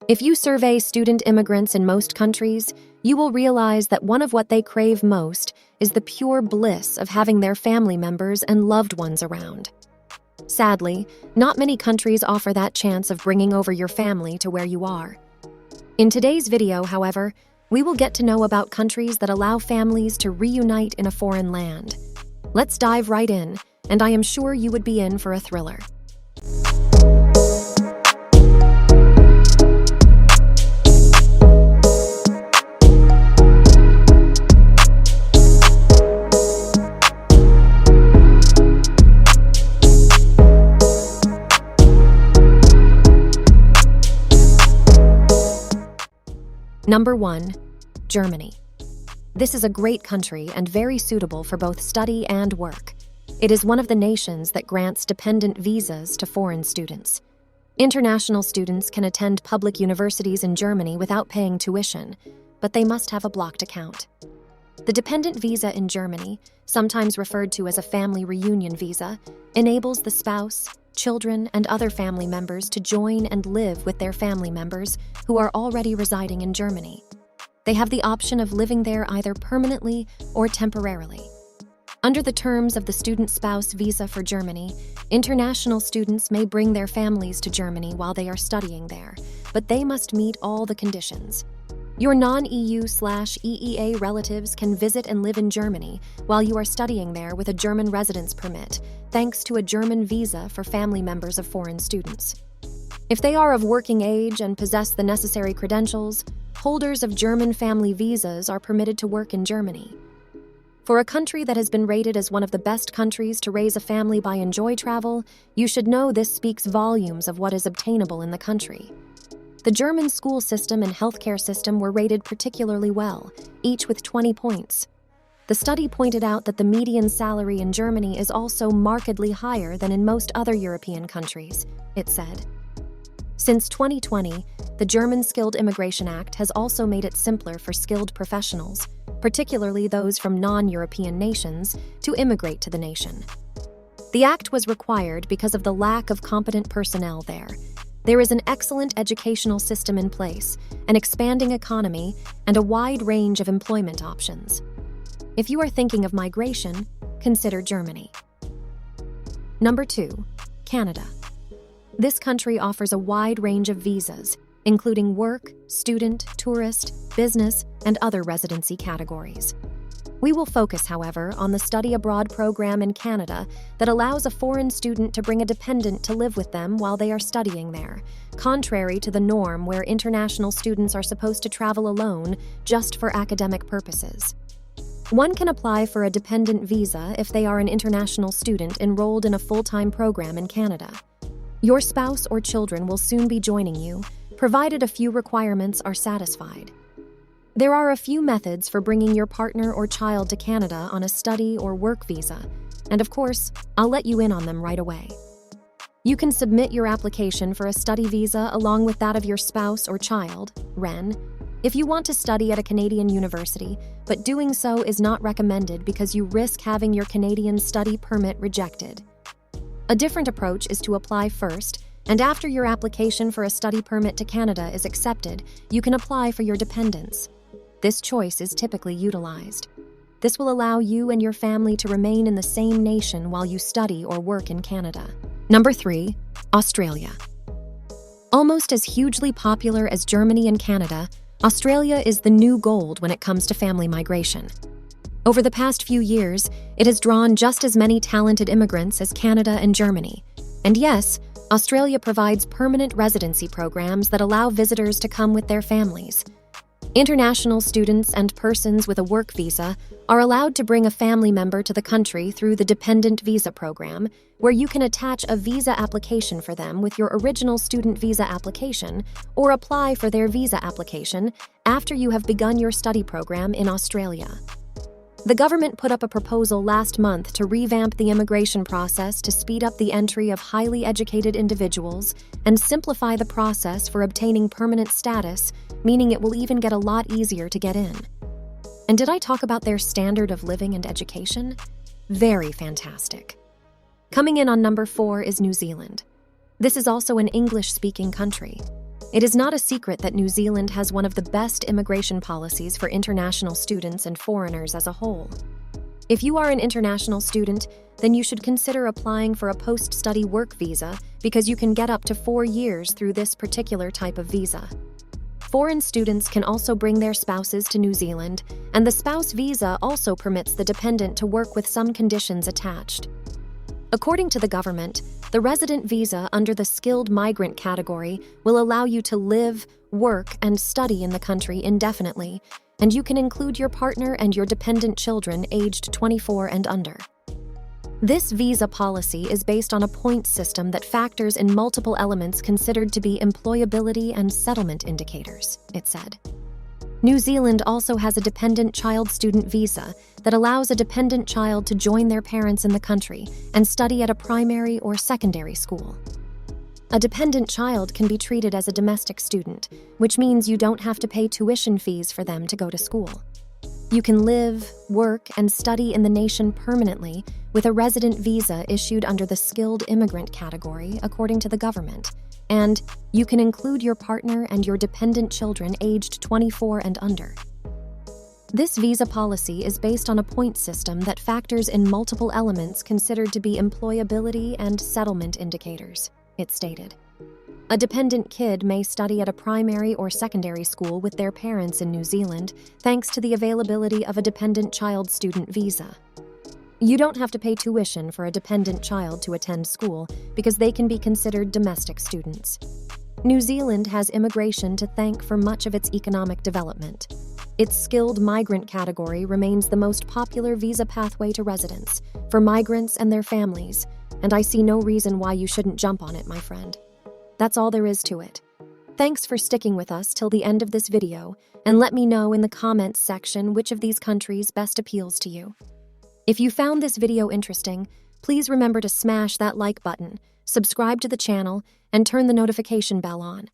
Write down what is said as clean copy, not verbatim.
If you survey student immigrants in most countries, you will realize that one of what they crave most is the pure bliss of having their family members and loved ones around. Sadly, not many countries offer that chance of bringing over your family to where you are. In today's video, however, we will get to know about countries that allow families to reunite in a foreign land. Let's dive right in, and I am sure you would be in for a thriller. Number 1. Germany. This is a great country and very suitable for both study and work. It is one of the nations that grants dependent visas to foreign students. International students can attend public universities in Germany without paying tuition, but they must have a blocked account. The dependent visa in Germany, sometimes referred to as a family reunion visa, enables the spouse, children, and other family members to join and live with their family members who are already residing in Germany. They have the option of living there either permanently or temporarily. Under the terms of the student spouse visa for Germany, international students may bring their families to Germany while they are studying there, but they must meet all the conditions. Your non-EU/EEA relatives can visit and live in Germany while you are studying there with a German residence permit, thanks to a German visa for family members of foreign students. If they are of working age and possess the necessary credentials, holders of German family visas are permitted to work in Germany. For a country that has been rated as one of the best countries to raise a family by enjoy travel, you should know this speaks volumes of what is obtainable in the country. The German school system and healthcare system were rated particularly well, each with 20 points. The study pointed out that the median salary in Germany is also markedly higher than in most other European countries, it said. Since 2020, the German Skilled Immigration Act has also made it simpler for skilled professionals, particularly those from non-European nations, to immigrate to the nation. The act was required because of the lack of competent personnel there. There is an excellent educational system in place, an expanding economy, and a wide range of employment options. If you are thinking of migration, consider Germany. Number 2. Canada. This country offers a wide range of visas, including work, student, tourist, business, and other residency categories. We will focus, however, on the study abroad program in Canada that allows a foreign student to bring a dependent to live with them while they are studying there, contrary to the norm where international students are supposed to travel alone just for academic purposes. One can apply for a dependent visa if they are an international student enrolled in a full-time program in Canada. Your spouse or children will soon be joining you, provided a few requirements are satisfied. There are a few methods for bringing your partner or child to Canada on a study or work visa, and of course, I'll let you in on them right away. You can submit your application for a study visa along with that of your spouse or child, REN, if you want to study at a Canadian university, but doing so is not recommended because you risk having your Canadian study permit rejected. A different approach is to apply first, and after your application for a study permit to Canada is accepted, you can apply for your dependents. This choice is typically utilized. This will allow you and your family to remain in the same nation while you study or work in Canada. Number 3. Australia. Almost as hugely popular as Germany and Canada, Australia is the new gold when it comes to family migration. Over the past few years, it has drawn just as many talented immigrants as Canada and Germany. And yes, Australia provides permanent residency programs that allow visitors to come with their families. International students and persons with a work visa are allowed to bring a family member to the country through the dependent visa program, where you can attach a visa application for them with your original student visa application or apply for their visa application after you have begun your study program in Australia. The government put up a proposal last month to revamp the immigration process to speed up the entry of highly educated individuals and simplify the process for obtaining permanent status, meaning it will even get a lot easier to get in. And did I talk about their standard of living and education? Very fantastic. Coming in on number 4 is New Zealand. This is also an English-speaking country. It is not a secret that New Zealand has one of the best immigration policies for international students and foreigners as a whole. If you are an international student, then you should consider applying for a post-study work visa because you can get up to 4 years through this particular type of visa. Foreign students can also bring their spouses to New Zealand, and the spouse visa also permits the dependent to work with some conditions attached. According to the government, the resident visa under the skilled migrant category will allow you to live, work, and study in the country indefinitely, and you can include your partner and your dependent children aged 24 and under. This visa policy is based on a points system that factors in multiple elements considered to be employability and settlement indicators, it said. New Zealand also has a dependent child student visa that allows a dependent child to join their parents in the country and study at a primary or secondary school. A dependent child can be treated as a domestic student, which means you don't have to pay tuition fees for them to go to school. You can live, work, and study in the nation permanently with a resident visa issued under the skilled immigrant category, according to the government. And you can include your partner and your dependent children aged 24 and under. This visa policy is based on a points system that factors in multiple elements considered to be employability and settlement indicators, it stated. A dependent kid may study at a primary or secondary school with their parents in New Zealand, thanks to the availability of a dependent child student visa. You don't have to pay tuition for a dependent child to attend school because they can be considered domestic students. New Zealand has immigration to thank for much of its economic development. Its skilled migrant category remains the most popular visa pathway to residence for migrants and their families, and I see no reason why you shouldn't jump on it, my friend. That's all there is to it. Thanks for sticking with us till the end of this video, and let me know in the comments section which of these countries best appeals to you. If you found this video interesting, please remember to smash that like button, subscribe to the channel, and turn the notification bell on.